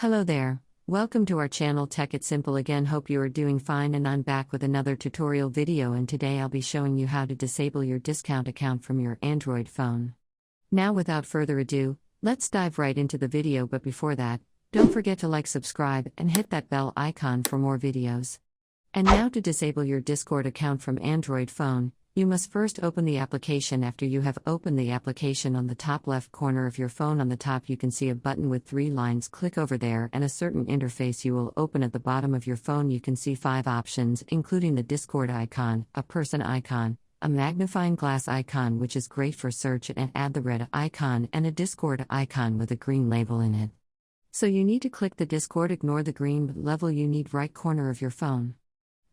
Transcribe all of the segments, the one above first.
Hello there, welcome to our channel Tech It Simple again. Hope you are doing fine, and I'm back with another tutorial video, and today I'll be showing you how to disable your discount account from your Android phone. Now without further ado, let's dive right into the video, but before that, don't forget to like, subscribe, and hit that bell icon for more videos. And now to disable your Discord account from Android phone, you must first open the application. After you have opened the application, on the top left corner of your phone on the top you can see a button with 3 lines. Click over there and a certain interface you will open. At the bottom of your phone you can see 5 options, including the Discord icon, a person icon, a magnifying glass icon which is great for search, and add the red icon, and a Discord icon with a green label in it. So you need to click the Discord, ignore the green level, you need right corner of your phone.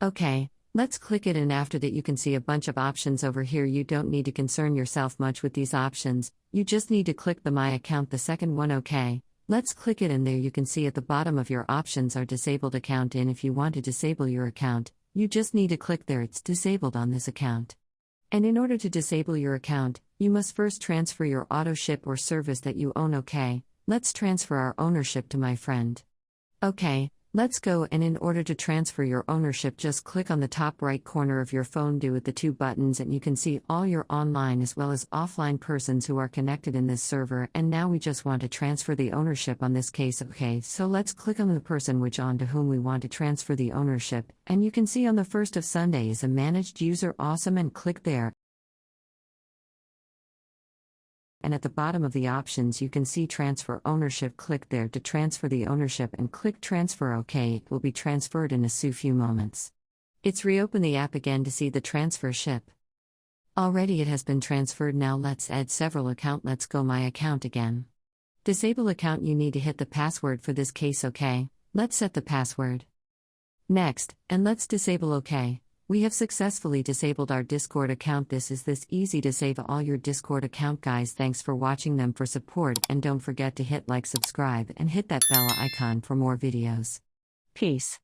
Okay. Let's click it, and after that you can see a bunch of options over here. You don't need to concern yourself much with these options, you just need to click the My Account, the second one. Okay, let's click it, and there you can see at the bottom of your options are disabled account. And if you want to disable your account, you just need to click there, it's disabled on this account. And in order to disable your account, you must first transfer your auto ship or service that you own. Okay, let's transfer our ownership to my friend. Okay. Let's go, and in order to transfer your ownership, just click on the top right corner of your phone, do with the 2 buttons, and you can see all your online as well as offline persons who are connected in this server. And now we just want to transfer the ownership on this case. Okay, so let's click on the person which on to whom we want to transfer the ownership, and you can see on the 1st of Sunday is a managed user. Awesome, and click there. And at the bottom of the options you can see transfer ownership. Click there to transfer the ownership and click transfer. OK, it will be transferred in a few moments. It's reopen the app again to see the transfer ship. Already it has been transferred. Now let's add several account. Let's go My Account again. Disable account, you need to hit the password for this case. OK, let's set the password. Next, and let's disable. OK. We have successfully disabled our Discord account. This easy to save all your Discord account, guys. Thanks for watching them for support, and don't forget to hit like, subscribe, and hit that bell icon for more videos. Peace.